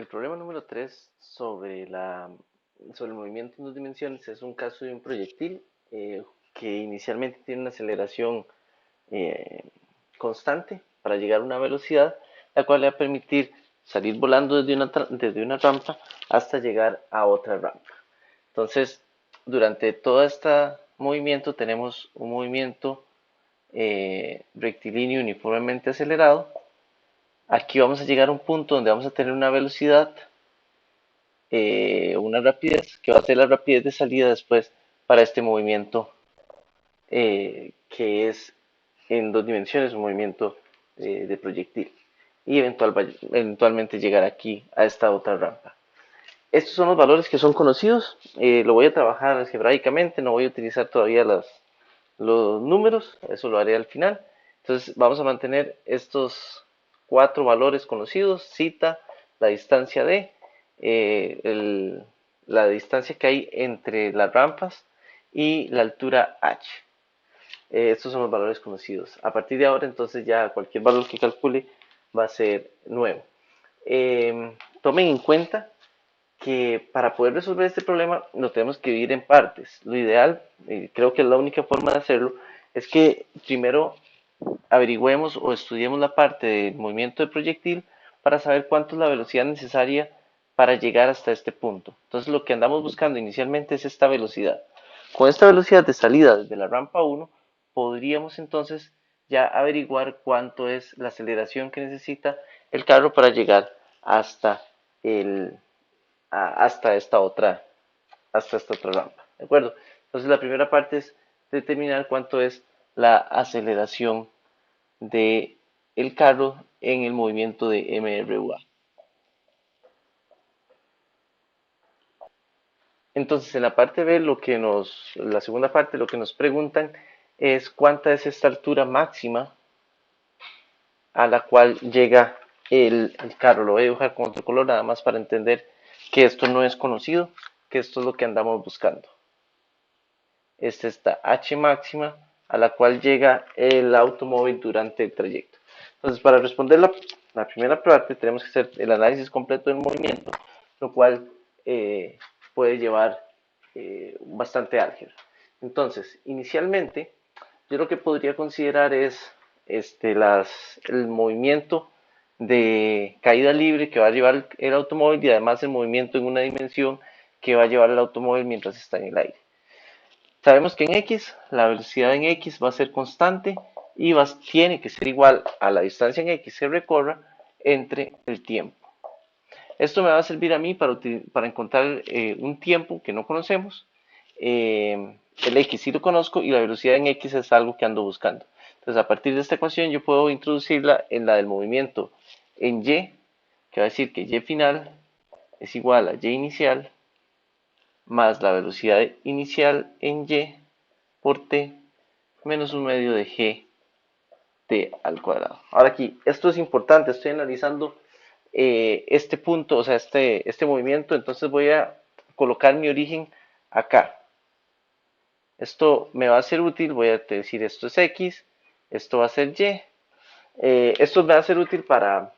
El problema número 3 sobre el movimiento en dos dimensiones es un caso de un proyectil que inicialmente tiene una aceleración eh, constante para llegar a una velocidad, la cual le va a permitir salir volando desde una rampa hasta llegar a otra rampa. Entonces, durante todo este movimiento tenemos un movimiento rectilíneo uniformemente acelerado. Aquí vamos a llegar a un punto donde vamos a tener una velocidad, una rapidez, que va a ser la rapidez de salida después para este movimiento, que es en dos dimensiones, un movimiento de proyectil. Y eventualmente llegar aquí a esta otra rampa. Estos son los valores que son conocidos. Lo voy a trabajar algebraicamente, no voy a utilizar todavía los números, eso lo haré al final. Entonces vamos a mantener estos cuatro valores conocidos: zeta, la distancia d, la distancia que hay entre las rampas y la altura h. Estos son los valores conocidos. A partir de ahora, entonces, ya cualquier valor que calcule va a ser nuevo. Tomen en cuenta que para poder resolver este problema lo tenemos que dividir en partes. Lo ideal, creo que es la única forma de hacerlo, es que primero averigüemos o estudiemos la parte del movimiento de proyectil para saber cuánto es la velocidad necesaria para llegar hasta este punto. Entonces lo que andamos buscando inicialmente es esta velocidad. Con esta velocidad de salida desde la rampa 1, podríamos entonces ya averiguar cuánto es la aceleración que necesita el carro para llegar hasta el, hasta esta otra rampa. ¿De acuerdo? Entonces la primera parte es determinar cuánto es la aceleración de el carro en el movimiento de MRUA. Entonces, en la parte B, la segunda parte, lo que nos preguntan es cuánta es esta altura máxima a la cual llega el carro. Lo voy a dibujar con otro color, nada más para entender que esto no es conocido, que esto es lo que andamos buscando. Es esta H máxima a la cual llega el automóvil durante el trayecto. Entonces, para responder la primera parte, tenemos que hacer el análisis completo del movimiento, lo cual puede llevar bastante álgebra. Entonces, inicialmente, yo lo que podría considerar es el movimiento de caída libre que va a llevar el automóvil, y además el movimiento en una dimensión que va a llevar el automóvil mientras está en el aire. Sabemos que en X, la velocidad en X va a ser constante y tiene que ser igual a la distancia en X que recorra entre el tiempo. Esto me va a servir a mí para encontrar un tiempo que no conocemos. El X sí lo conozco y la velocidad en X es algo que ando buscando. Entonces, a partir de esta ecuación yo puedo introducirla en la del movimiento en Y, que va a decir que Y final es igual a Y inicial más la velocidad inicial en Y por T menos un medio de G T al cuadrado. Ahora aquí, esto es importante, estoy analizando este punto, o sea, este movimiento, entonces voy a colocar mi origen acá. Esto me va a ser útil, voy a decir esto es X, esto va a ser Y. Esto me va a ser útil para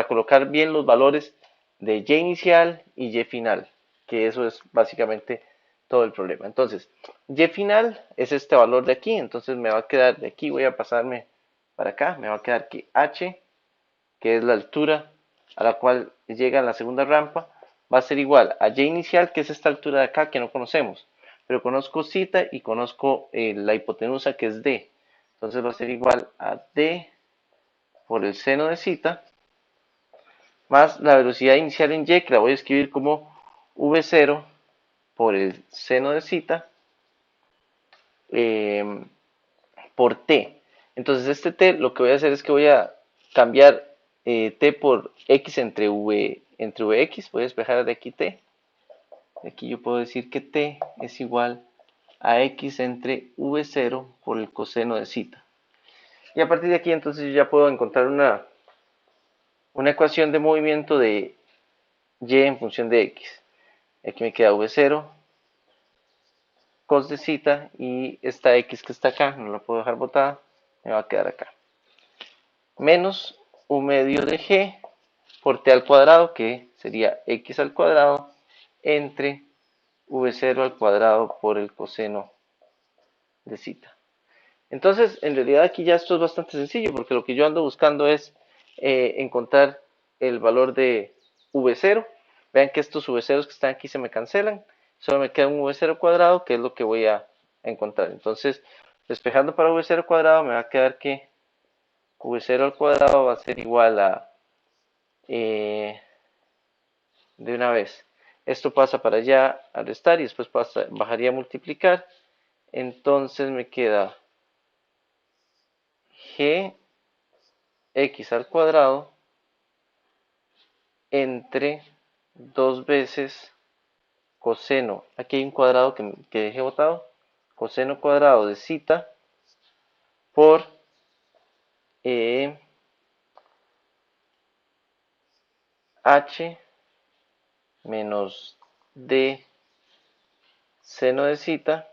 colocar bien los valores de Y inicial y Y final, que eso es básicamente todo el problema. Entonces, Y final es este valor de aquí, entonces me va a quedar de aquí, voy a pasarme para acá, me va a quedar que H, que es la altura a la cual llega la segunda rampa, va a ser igual a Y inicial, que es esta altura de acá que no conocemos, pero conozco zeta y conozco la hipotenusa, que es D. Entonces va a ser igual a D por el seno de zeta más la velocidad inicial en Y, que la voy a escribir como V0 por el seno de zeta eh, por T. Entonces este T lo que voy a hacer es que voy a cambiar T por X entre Vx. Voy a despejar de aquí T. Aquí yo puedo decir que T es igual a X entre V0 por el coseno de zeta. Y a partir de aquí entonces yo ya puedo encontrar una ecuación de movimiento de Y en función de X. Aquí me queda V0 cos de zeta, y esta X que está acá, no la puedo dejar botada, me va a quedar acá. Menos un medio de G por t al cuadrado, que sería x al cuadrado, entre v0 al cuadrado por el coseno de zeta. Entonces, en realidad aquí ya esto es bastante sencillo, porque lo que yo ando buscando es encontrar el valor de v0. Vean que estos v0 que están aquí se me cancelan, solo me queda un v0 cuadrado, que es lo que voy a encontrar. Entonces, despejando para v0 cuadrado, me va a quedar que v0 al cuadrado va a ser igual a, de una vez, esto pasa para allá a restar y después bajaría a multiplicar. Entonces me queda g x al cuadrado entre 2 veces coseno, aquí hay un cuadrado que dejé botado, coseno cuadrado de zeta por h menos d seno de zeta,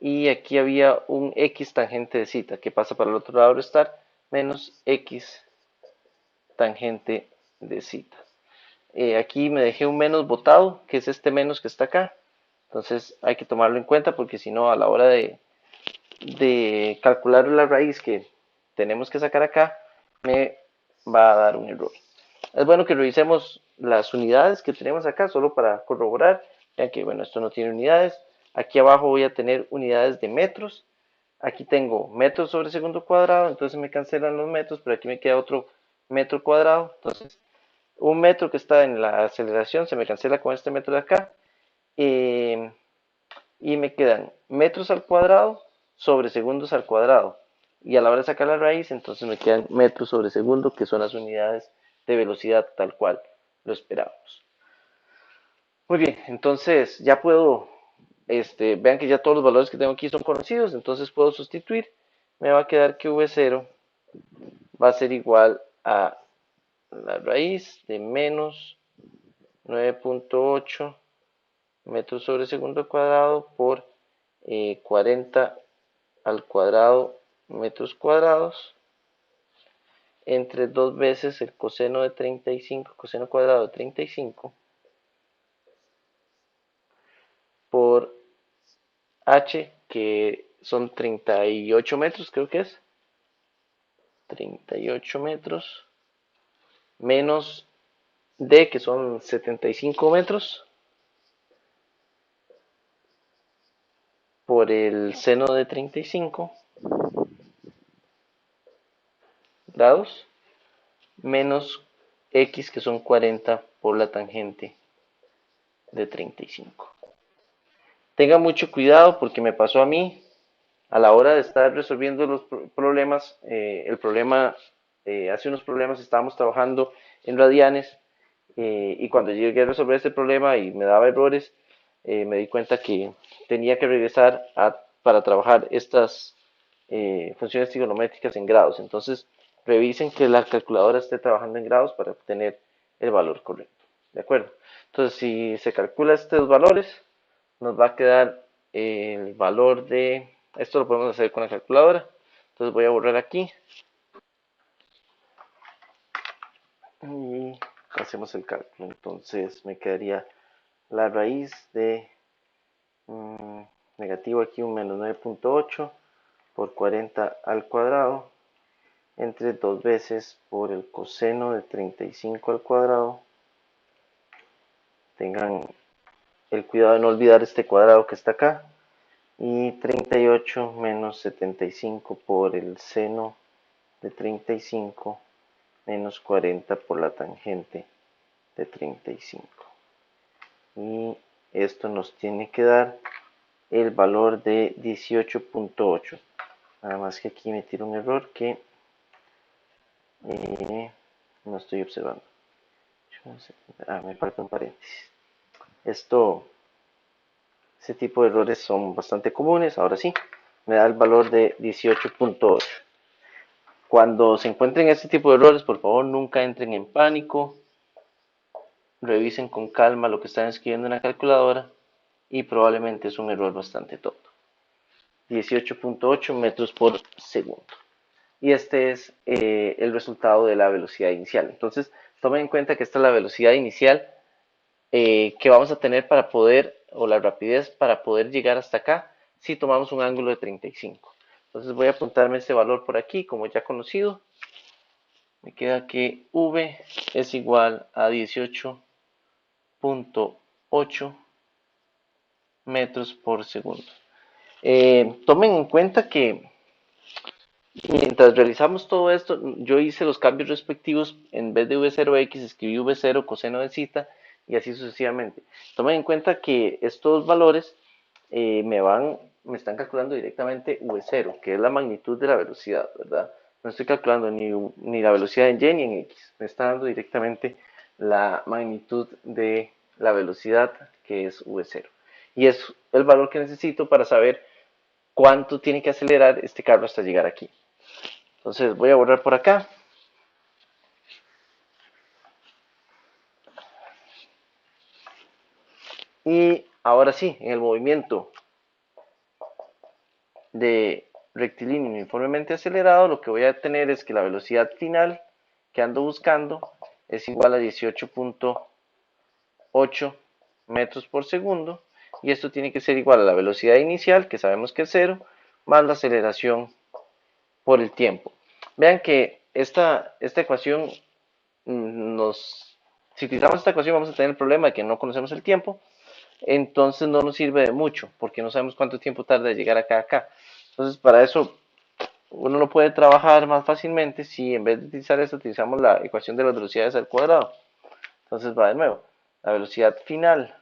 y aquí había un x tangente de zeta que pasa para el otro lado restar, menos x tangente de zeta. Aquí me dejé un menos botado, que es este menos que está acá. Entonces hay que tomarlo en cuenta porque si no, a la hora de calcular la raíz que tenemos que sacar acá, me va a dar un error. Es bueno que revisemos las unidades que tenemos acá, solo para corroborar. Vean que, bueno, esto no tiene unidades. Aquí abajo voy a tener unidades de metros. Aquí tengo metros sobre segundo cuadrado, entonces me cancelan los metros, pero aquí me queda otro metro cuadrado. Entonces, un metro que está en la aceleración se me cancela con este metro de acá. Y me quedan metros al cuadrado sobre segundos al cuadrado. Y a la hora de sacar la raíz, entonces me quedan metros sobre segundo, que son las unidades de velocidad tal cual lo esperábamos. Muy bien, entonces ya puedo, vean que ya todos los valores que tengo aquí son conocidos, entonces puedo sustituir. Me va a quedar que v0 va a ser igual a la raíz de menos 9.8 metros sobre segundo al cuadrado por 40 al cuadrado metros cuadrados entre 2 veces el coseno de 35, coseno cuadrado de 35 por h, que son 38 metros, creo que es 38 metros, menos d, que son 75 metros, por el seno de 35 grados, menos x, que son 40 por la tangente de 35. Tenga mucho cuidado porque me pasó a mí a la hora de estar resolviendo los problemas. El problema, hace unos problemas estábamos trabajando en radianes, y cuando llegué a resolver este problema y me daba errores, me di cuenta que tenía que regresar para trabajar estas funciones trigonométricas en grados. Entonces, revisen que la calculadora esté trabajando en grados para obtener el valor correcto. ¿De acuerdo? Entonces, si se calcula estos valores, nos va a quedar el valor de, esto lo podemos hacer con la calculadora. Entonces voy a borrar aquí y hacemos el cálculo. Entonces me quedaría la raíz de negativo aquí, un menos 9.8 por 40 al cuadrado entre 2 veces por el coseno de 35 al cuadrado. Tengan el cuidado de no olvidar este cuadrado que está acá. Y 38 menos 75 por el seno de 35 menos 40 por la tangente de 35. Y esto nos tiene que dar el valor de 18.8. Nada más que aquí me tiro un error que no estoy observando. Me falta un paréntesis. Este tipo de errores son bastante comunes. Ahora sí, me da el valor de 18.8. Cuando se encuentren este tipo de errores, por favor, nunca entren en pánico. Revisen con calma lo que están escribiendo en la calculadora y probablemente es un error bastante tonto. 18.8 metros por segundo. y este es el resultado de la velocidad inicial. Entonces, tomen en cuenta que esta es la velocidad inicial que vamos a tener para poder, o la rapidez para poder llegar hasta acá, si tomamos un ángulo de 35. Entonces voy a apuntarme este valor por aquí, como ya conocido. Me queda que V es igual a 18.8 metros por segundo. Tomen en cuenta que mientras realizamos todo esto, yo hice los cambios respectivos. En vez de V0x, escribí V0 coseno de zeta y así sucesivamente. Tomen en cuenta que estos valores me están calculando directamente V0, que es la magnitud de la velocidad, ¿verdad? No estoy calculando ni la velocidad en y ni en x. Me está dando directamente la magnitud de la velocidad, que es V0. Y es el valor que necesito para saber cuánto tiene que acelerar este carro hasta llegar aquí. Entonces voy a borrar por acá. Y ahora sí, en el movimiento de rectilíneo uniformemente acelerado, lo que voy a tener es que la velocidad final que ando buscando es igual a 18.8 metros por segundo. Y esto tiene que ser igual a la velocidad inicial, que sabemos que es 0, más la aceleración por el tiempo. Vean que esta ecuación si utilizamos esta ecuación vamos a tener el problema de que no conocemos el tiempo, entonces no nos sirve de mucho, porque no sabemos cuánto tiempo tarda de llegar acá. Entonces para eso uno lo puede trabajar más fácilmente si en vez de utilizar esto utilizamos la ecuación de las velocidades al cuadrado. Entonces va de nuevo, la velocidad final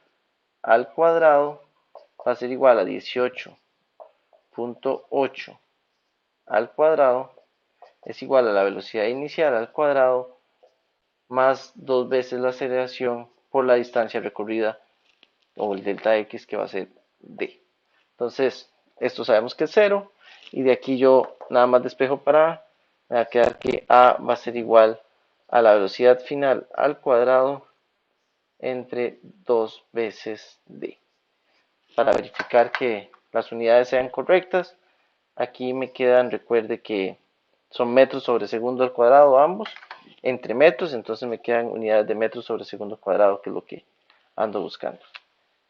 al cuadrado va a ser igual a 18.8 al cuadrado es igual a la velocidad inicial al cuadrado más 2 veces la aceleración por la distancia recorrida, o el delta x, que va a ser d. Entonces, esto sabemos que es 0, y de aquí yo nada más despejo para A, me va a quedar que A va a ser igual a la velocidad final al cuadrado entre 2 veces d. Para verificar que las unidades sean correctas, aquí me quedan, recuerde que son metros sobre segundo al cuadrado ambos, entre metros, entonces me quedan unidades de metros sobre segundo al cuadrado, que es lo que ando buscando.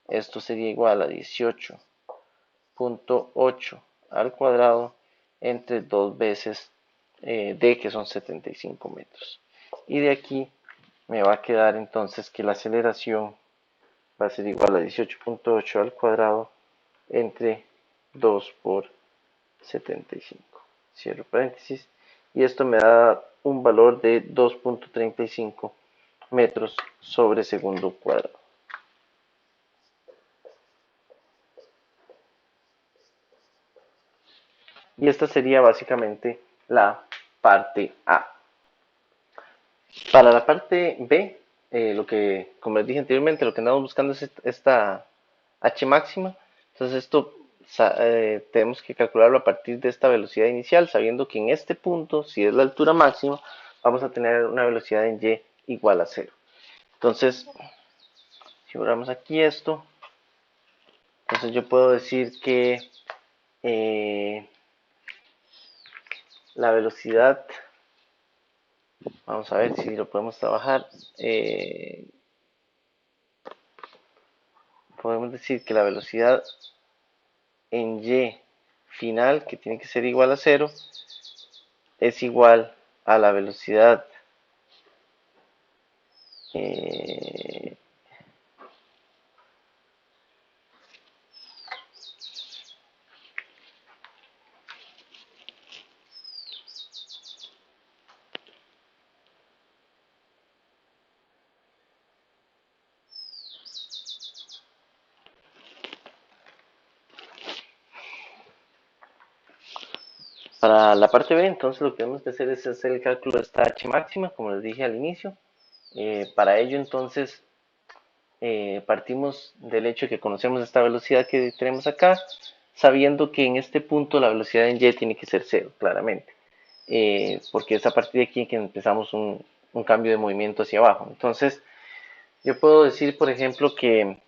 Esto sería igual a 18.8 al cuadrado entre 2 veces d, que son 75 metros. Y de aquí me va a quedar entonces que la aceleración va a ser igual a 18.8 al cuadrado entre 2 por 75. Cierro paréntesis. Y esto me da un valor de 2.35 metros sobre segundo cuadrado. Y esta sería básicamente la parte A. Para la parte B, como les dije anteriormente, lo que andamos buscando es esta H máxima. Entonces esto tenemos que calcularlo a partir de esta velocidad inicial, sabiendo que en este punto, si es la altura máxima, vamos a tener una velocidad en Y igual a 0. Entonces, si borramos aquí esto, entonces yo puedo decir que la velocidad, vamos a ver si lo podemos trabajar, podemos decir que la velocidad en Y final, que tiene que ser igual a 0, es igual a la velocidad eh, para la parte B. Entonces lo que tenemos que hacer es hacer el cálculo de esta H máxima, como les dije al inicio. Para ello entonces partimos del hecho de que conocemos esta velocidad que tenemos acá, sabiendo que en este punto la velocidad en Y tiene que ser 0, claramente, porque es a partir de aquí que empezamos un cambio de movimiento hacia abajo. Entonces yo puedo decir, por ejemplo, que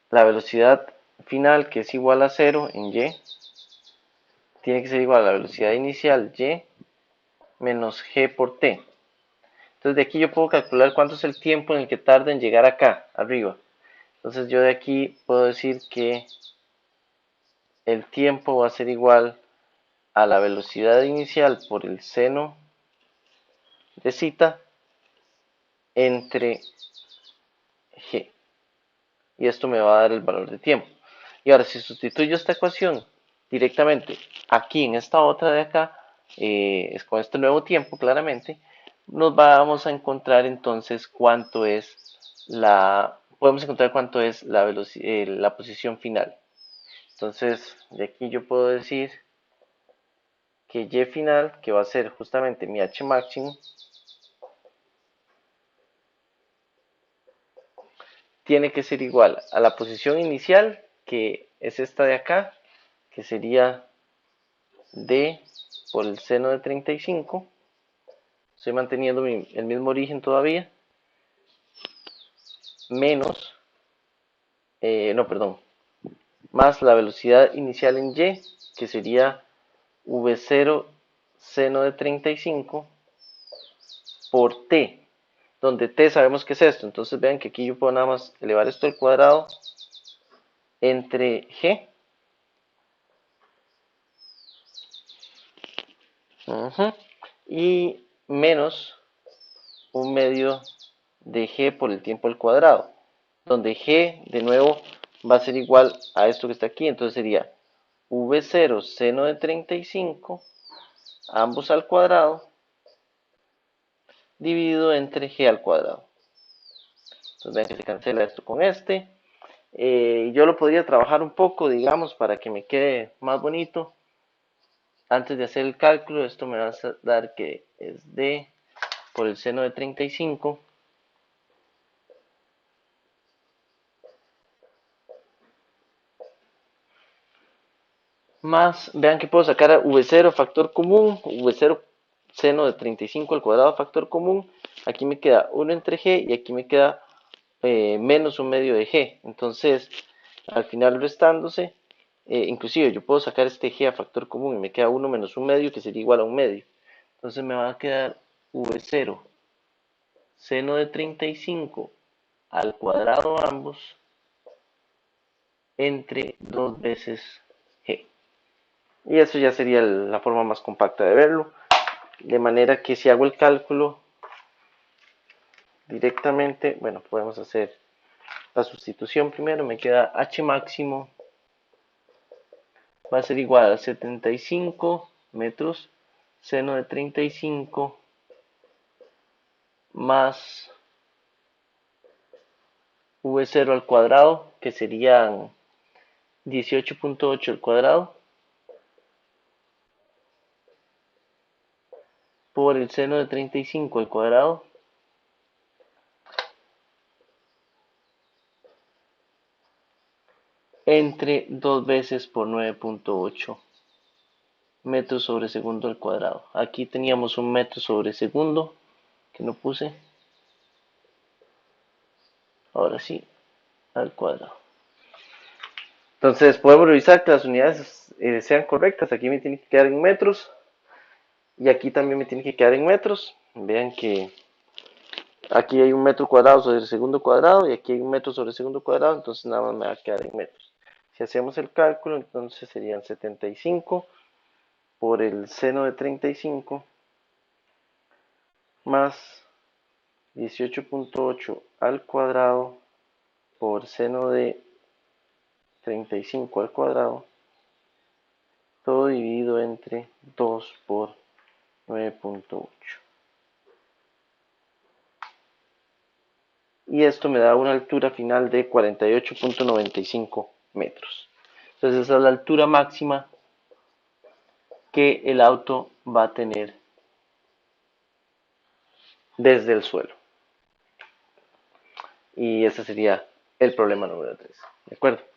la velocidad final, que es igual a 0 en Y, tiene que ser igual a la velocidad inicial y menos g por t. Entonces de aquí yo puedo calcular cuánto es el tiempo en el que tarda en llegar acá, arriba. Entonces yo de aquí puedo decir que el tiempo va a ser igual a la velocidad inicial por el seno de zeta entre g. Y esto me va a dar el valor de tiempo. Y ahora si sustituyo esta ecuación directamente aquí en esta otra de acá, es con este nuevo tiempo claramente, nos vamos a encontrar entonces cuánto es podemos encontrar cuánto es la posición final. Entonces de aquí yo puedo decir que y final, que va a ser justamente mi h máximo, tiene que ser igual a la posición inicial, que es esta de acá, que sería d por el seno de 35. Estoy manteniendo el mismo origen todavía, menos, no, perdón, más la velocidad inicial en y, que sería v0 seno de 35 por t, donde t sabemos que es esto. Entonces vean que aquí yo puedo nada más elevar esto al cuadrado entre g. Y menos un medio de g por el tiempo al cuadrado, donde g de nuevo va a ser igual a esto que está aquí. Entonces sería v0 seno de 35, ambos al cuadrado, dividido entre g al cuadrado. Entonces vean que se cancela esto con este. Yo lo podría trabajar un poco, digamos, para que me quede más bonito. Antes de hacer el cálculo, esto me va a dar que es d por el seno de 35 más, vean que puedo sacar a v0 factor común, v0 seno de 35 al cuadrado factor común. Aquí me queda 1 entre g y aquí me queda menos un medio de g. Entonces, al final restándose, inclusive yo puedo sacar este g a factor común y me queda 1 menos un medio, que sería igual a un medio. Entonces me va a quedar v0 seno de 35 al cuadrado ambos entre 2 veces g. Y eso ya sería la forma más compacta de verlo. De manera que si hago el cálculo directamente, bueno, podemos hacer la sustitución primero. Me queda h máximo va a ser igual a 75 metros seno de 35 más v0 al cuadrado, que serían 18.8 al cuadrado, por el seno de 35 al cuadrado, entre 2 veces por 9.8 metros sobre segundo al cuadrado. Aquí teníamos un metro sobre segundo que no puse. Ahora sí, al cuadrado. Entonces podemos revisar que las unidades sean correctas. Aquí me tiene que quedar en metros y aquí también me tiene que quedar en metros. Vean que aquí hay un metro cuadrado sobre el segundo cuadrado y aquí hay un metro sobre el segundo cuadrado, entonces nada más me va a quedar en metros. Si hacemos el cálculo, entonces serían 75 por el seno de 35 más 18.8 al cuadrado por seno de 35 al cuadrado, todo dividido entre 2 por 9.8. Y esto me da una altura final de 48.95 metros. Entonces esa es la altura máxima que el auto va a tener desde el suelo. Y ese sería el problema número 3. ¿De acuerdo?